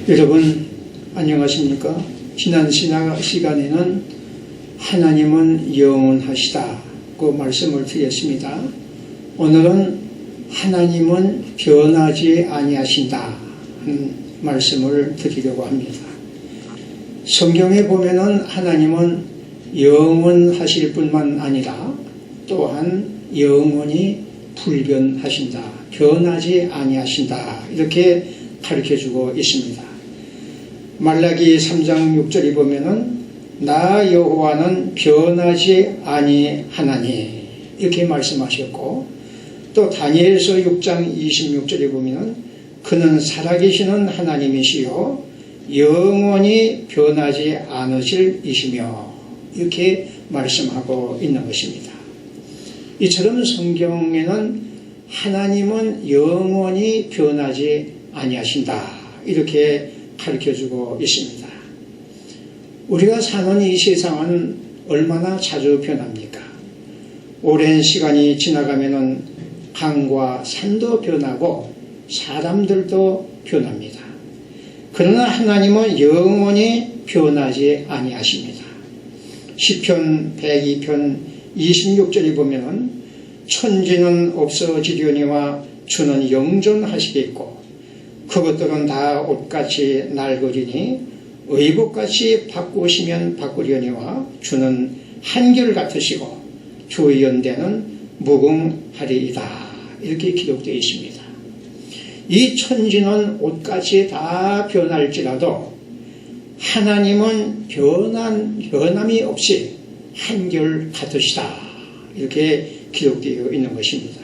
여러분 안녕하십니까? 지난 시간에는 하나님은 영원하시다고 말씀을 드렸습니다. 오늘은 하나님은 변하지 아니하신다 하는 말씀을 드리려고 합니다. 성경에 보면은 하나님은 영원하실 뿐만 아니라 또한 영원히 불변하신다, 변하지 아니하신다, 이렇게 가르쳐주고 있습니다. 말라기 3장 6절에 보면은 나 여호와는 변하지 아니하나니 이렇게 말씀하셨고, 또 다니엘서 6장 26절에 보면은 그는 살아계시는 하나님이시요 영원히 변하지 않으실 이시며 이렇게 말씀하고 있는 것입니다. 이처럼 성경에는 하나님은 영원히 변하지 아니하신다 이렇게 가르쳐주고 있습니다. 우리가 사는 이 세상은 얼마나 자주 변합니까? 오랜 시간이 지나가면은 강과 산도 변하고 사람들도 변합니다. 그러나 하나님은 영원히 변하지 아니하십니다. 시편 102편 26절에 보면은 천지는 없어지려니와 주는 영존하시겠고 그것들은 다 옷같이 낡으리니 의복같이 바꾸시면 바꾸려니와 주는 한결같으시고 주 연대는 무궁하리이다 이렇게 기록되어 있습니다. 이 천지는 옷같이 다 변할지라도 하나님은 변함이 없이 한결같으시다 이렇게 기록되어 있는 것입니다.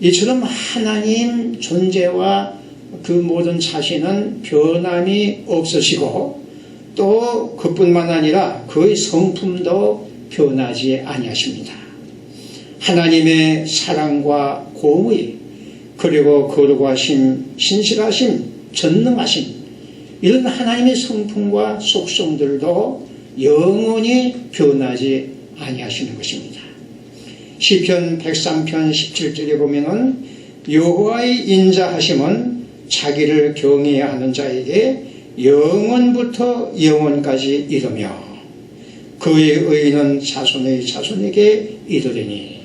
이처럼 하나님 존재와 그 모든 자신은 변함이 없으시고 또 그뿐만 아니라 그의 성품도 변하지 아니하십니다. 하나님의 사랑과 공의 그리고 거룩하심, 신실하심, 전능하심 이런 하나님의 성품과 속성들도 영원히 변하지 아니하시는 것입니다. 시편 103편 17절에 보면은 여호와의 인자하심은 자기를 경외해야 하는 자에게 영원부터 영원까지 이르며 그의 의는 자손의 자손에게 이르리니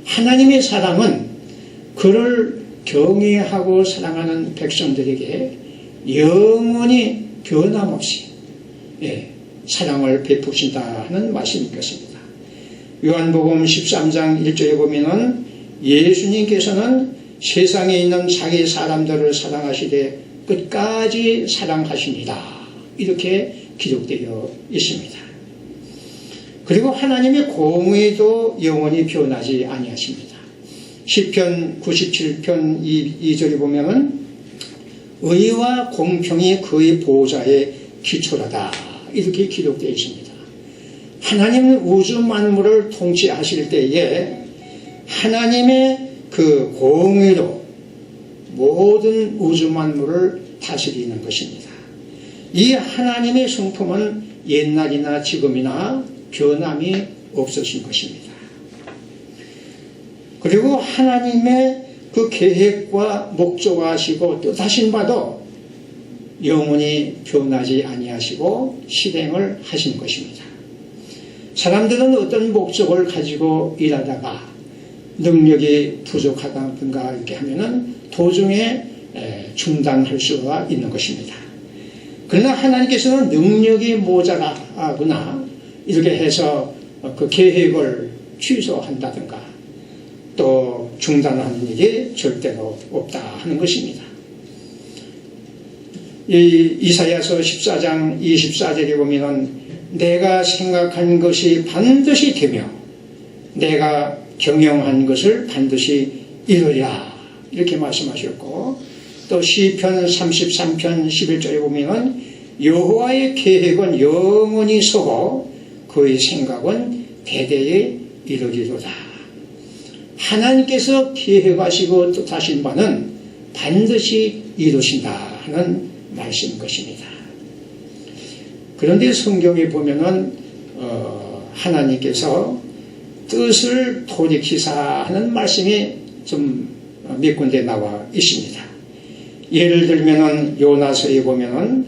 하나님의 사랑은 그를 경외하고 사랑하는 백성들에게 영원히 변함없이 사랑을 베푸신다 하는 말씀이겠습니다. 요한복음 13장 1절에 보면은 예수님께서는 세상에 있는 자기 사람들을 사랑하시되 끝까지 사랑하십니다 이렇게 기록되어 있습니다. 그리고 하나님의 공의도 영원히 변하지 아니하십니다. 시편 97편 2절에 보면은 의와 공평이 그의 보호자의 기초라다 이렇게 기록되어 있습니다. 하나님은 우주 만물을 통치하실 때에 하나님의 그 공의로 모든 우주 만물을 다스리는 것입니다. 이 하나님의 성품은 옛날이나 지금이나 변함이 없으신 것입니다. 그리고 하나님의 그 계획과 목적하시고 뜻하신 바도 영원히 변하지 아니하시고 실행을 하신 것입니다. 사람들은 어떤 목적을 가지고 일하다가 능력이 부족하다든가 이렇게 하면은 도중에 중단할 수가 있는 것입니다. 그러나 하나님께서는 능력이 모자라거나 이렇게 해서 그 계획을 취소한다든가 또 중단하는 일이 절대로 없다 하는 것입니다. 이사야서 14장 24절에 보면은 내가 생각한 것이 반드시 되며 내가 경영한 것을 반드시 이루리라 이렇게 말씀하셨고, 또 시편 33편 11절에 보면은 여호와의 계획은 영원히 서고 그의 생각은 대대에 이루리로다. 하나님께서 계획하시고 뜻하신 바는 반드시 이루신다 하는 말씀인 것입니다. 그런데 성경에 보면은 하나님께서 뜻을 돌이키사 하는 말씀이 좀 몇 군데 나와 있습니다. 예를 들면은 요나서에 보면은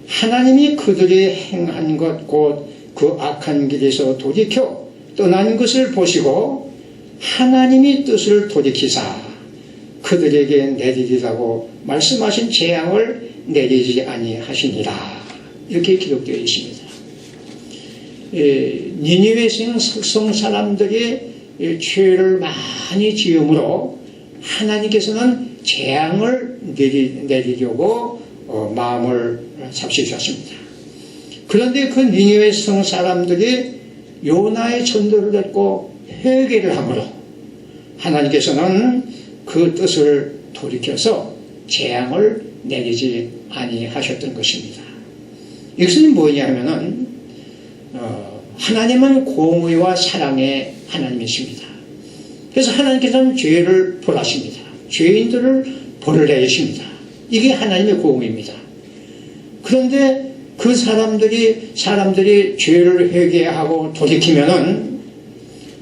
하나님이 그들이 행한 것 곧 그 악한 길에서 돌이켜 떠난 것을 보시고 하나님이 뜻을 돌이키사 그들에게 내리리라고 말씀하신 재앙을 내리지 아니하시니라. 이렇게 기록되어 있습니다. 니느웨 성성 사람들이 죄를 많이 지음으로 하나님께서는 재앙을 내리려고 마음을 잡수셨습니다. 그런데 그 니느웨 성 사람들이 요나의 전도를 듣고 회개를 하므로 하나님께서는 그 뜻을 돌이켜서 재앙을 내리지 아니하셨던 것입니다. 이것은 뭐냐면은 하나님은 공의와 사랑의 하나님이십니다. 그래서 하나님께서는 죄를 벌하십니다. 죄인들을 벌을 내리십니다. 이게 하나님의 공의입니다. 그런데 그 사람들이 죄를 회개하고 돌이키면은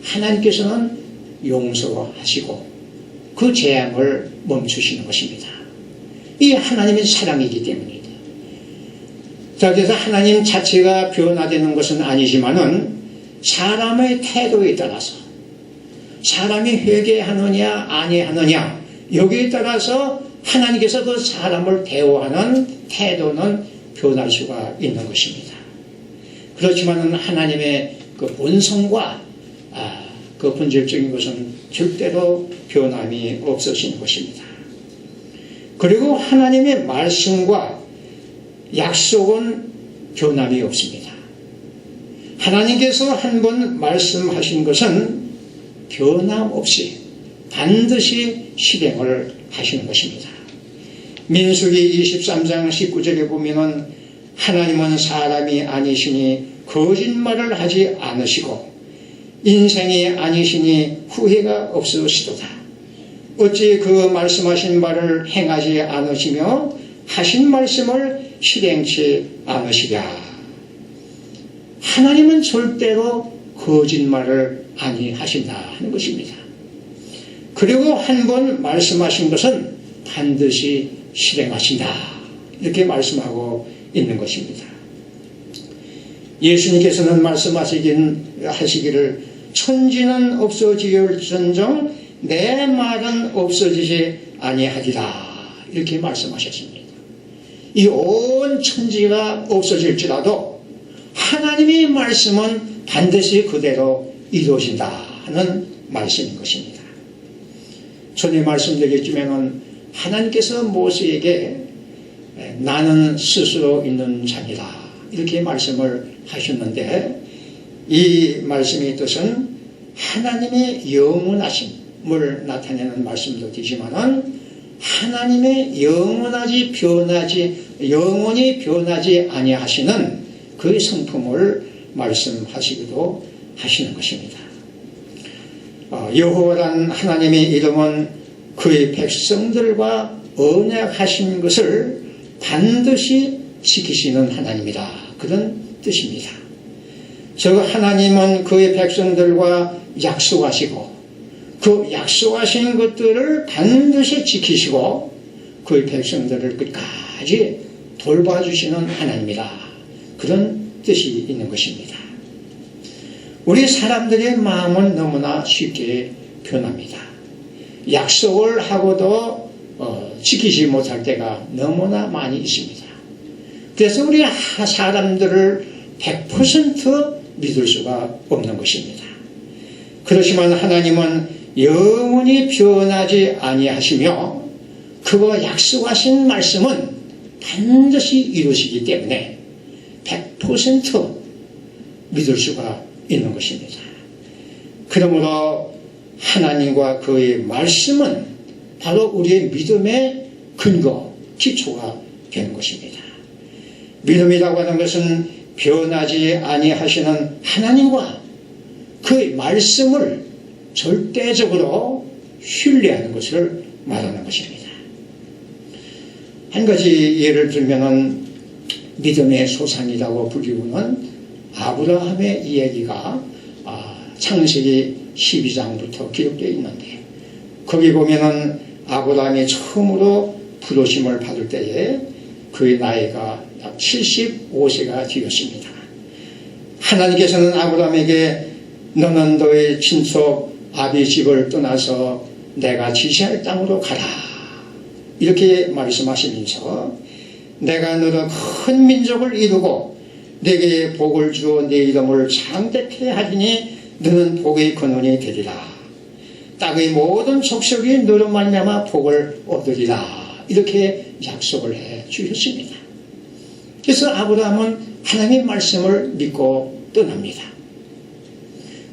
하나님께서는 용서하시고 그 재앙을 멈추시는 것입니다. 이 하나님의 사랑이기 때문입니다. 자, 그래서 하나님 자체가 변화되는 것은 아니지만은 사람의 태도에 따라서 사람이 회개하느냐 아니하느냐 여기에 따라서 하나님께서 그 사람을 대우하는 태도는 변할 수가 있는 것입니다. 그렇지만은 하나님의 그 본성과 그 본질적인 것은 절대로 변함이 없으신 것입니다. 그리고 하나님의 말씀과 약속은 변함이 없습니다. 하나님께서 한 번 말씀하신 것은 변함없이 반드시 실행을 하시는 것입니다. 민수기 23장 19절에 보면은 하나님은 사람이 아니시니 거짓말을 하지 않으시고 인생이 아니시니 후회가 없으시도다. 어찌 그 말씀하신 바를 행하지 않으시며 하신 말씀을 실행치 않으시랴. 하나님은 절대로 거짓말을 아니하신다 하는 것입니다. 그리고 한 번 말씀하신 것은 반드시 실행하신다. 이렇게 말씀하고 있는 것입니다. 예수님께서는 말씀하시기를 천지는 없어지을전정 내 말은 없어지지 아니하리라. 이렇게 말씀하셨습니다. 이 온 천지가 없어질지라도 하나님의 말씀은 반드시 그대로 이루어진다 하는 말씀인 것입니다. 전에 말씀드렸지만은 하나님께서 모세에게 나는 스스로 있는 자니라 이렇게 말씀을 하셨는데 이 말씀의 뜻은 하나님의 영원하심을 나타내는 말씀도 되지만은 하나님의 영원히 변하지 아니하시는 그 성품을 말씀하시기도 하시는 것입니다. 여호와란 하나님의 이름은 그의 백성들과 언약하신 것을 반드시 지키시는 하나님이다. 그런 뜻입니다. 저 하나님은 그의 백성들과 약속하시고 그 약속하신 것들을 반드시 지키시고 그의 백성들을 끝까지 돌봐주시는 하나님이다. 그런 뜻이 있는 것입니다. 우리 사람들의 마음은 너무나 쉽게 변합니다. 약속을 하고도 지키지 못할 때가 너무나 많이 있습니다. 그래서 우리 사람들을 100% 믿을 수가 없는 것입니다. 그렇지만 하나님은 영원히 변하지 아니하시며 그거 약속하신 말씀은 반드시 이루시기 때문에 100% 믿을 수가 있는 것입니다. 그러므로 하나님과 그의 말씀은 바로 우리의 믿음의 근거, 기초가 되는 것입니다. 믿음이라고 하는 것은 변하지 아니하시는 하나님과 그의 말씀을 절대적으로 신뢰하는 것을 말하는 것입니다. 한 가지 예를 들면은 믿음의 소산이라고 불리우는 아브라함의 이야기가 창세기 12장부터 기록되어 있는데 거기 보면은 아브라함이 처음으로 부르심을 받을 때에 그의 나이가 약 75세가 되었습니다. 하나님께서는 아브라함에게 너는 너의 친속 아비 집을 떠나서 내가 지시할 땅으로 가라 이렇게 말씀하시면서 내가 너를 큰 민족을 이루고 내게 복을 주어 내 이름을 창대케 하리니 너는 복의 근원이 되리라. 땅의 모든 족속이 너로 말미암아 복을 얻으리라. 이렇게 약속을 해 주셨습니다. 그래서 아브라함은 하나님의 말씀을 믿고 떠납니다.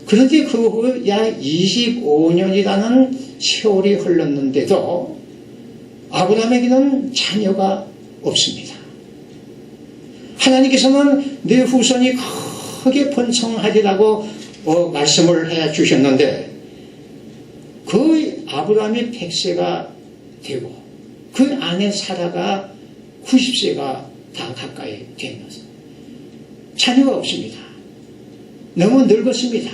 그런데 그 후 약 25년이라는 세월이 흘렀는데도 아브라함에게는 자녀가 없습니다. 하나님께서는 내 후손이 크게 번성하리라고 말씀을 해 주셨는데 그 아브라함이 100세가 되고 그 아내 사라가 90세가 다 가까이 되면서 자녀가 없습니다. 너무 늙었습니다.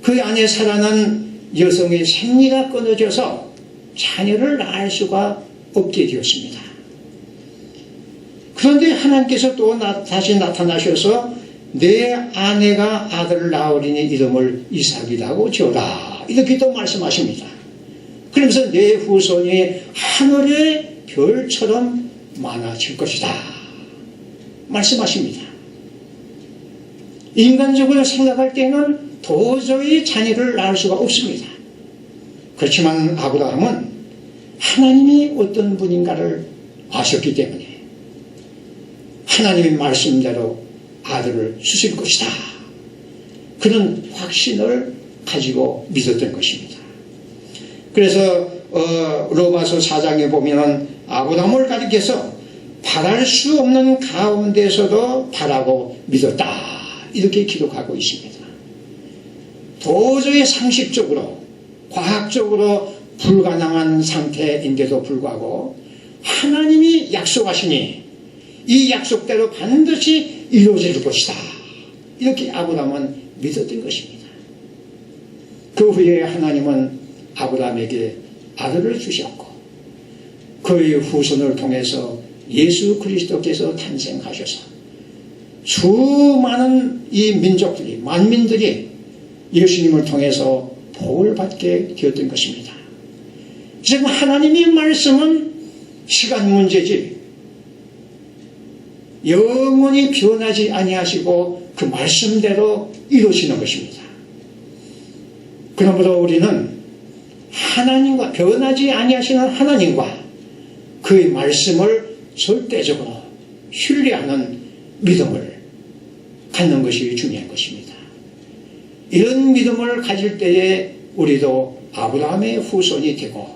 그 아내 사라는 여성의 생리가 끊어져서 자녀를 낳을 수가 없게 되었습니다. 그런데 하나님께서 또 다시 나타나셔서 내 아내가 아들을 낳으리니 이름을 이삭이라고 지어라 이렇게 또 말씀하십니다. 그러면서 내 후손이 하늘의 별처럼 많아질 것이다 말씀하십니다. 인간적으로 생각할 때는 도저히 자녀를 낳을 수가 없습니다. 그렇지만 아브라함은 하나님이 어떤 분인가를 아셨기 때문에 하나님의 말씀대로 아들을 주실 것이다 그런 확신을 가지고 믿었던 것입니다. 그래서 로마서 4장에 보면 아브라함을 가리켜서 바랄 수 없는 가운데서도 바라고 믿었다 이렇게 기록하고 있습니다. 도저히 상식적으로 과학적으로 불가능한 상태인데도 불구하고 하나님이 약속하시니 이 약속대로 반드시 이루어질 것이다 이렇게 아브라함은 믿었던 것입니다. 그 후에 하나님은 아브라함에게 아들을 주셨고 그의 후손을 통해서 예수 그리스도께서 탄생하셔서 수많은 이 민족들이 만민들이 예수님을 통해서 복을 받게 되었던 것입니다. 지금 하나님의 말씀은 시간 문제지 영원히 변하지 아니하시고 그 말씀대로 이루어지는 것입니다. 그러므로 우리는 하나님과 변하지 아니하시는 하나님과 그의 말씀을 절대적으로 신뢰하는 믿음을 갖는 것이 중요한 것입니다. 이런 믿음을 가질 때에 우리도 아브라함의 후손이 되고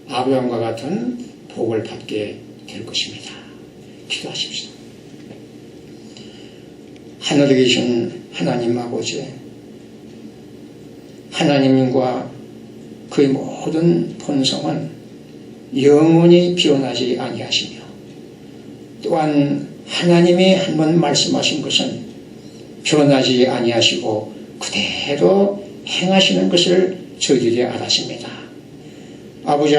아브라함과 같은 복을 받게 될 것입니다. 기도하십시오. 하늘에 계신 하나님 아버지, 하나님과 그의 모든 본성은 영원히 변하지 아니하시며 또한 하나님이 한번 말씀하신 것은 변하지 아니하시고 그대로 행하시는 것을 저희들이 알았습니다. 아버지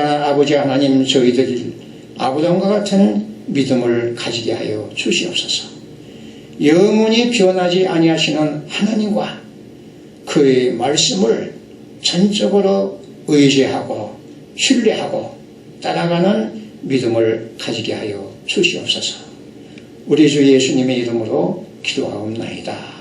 하나님, 저희들이 아브라함과 같은 믿음을 가지게 하여 주시옵소서. 영원히 변하지 아니하시는 하나님과 그의 말씀을 전적으로 의지하고 신뢰하고 따라가는 믿음을 가지게 하여 주시옵소서. 우리 주 예수님의 이름으로 기도하옵나이다.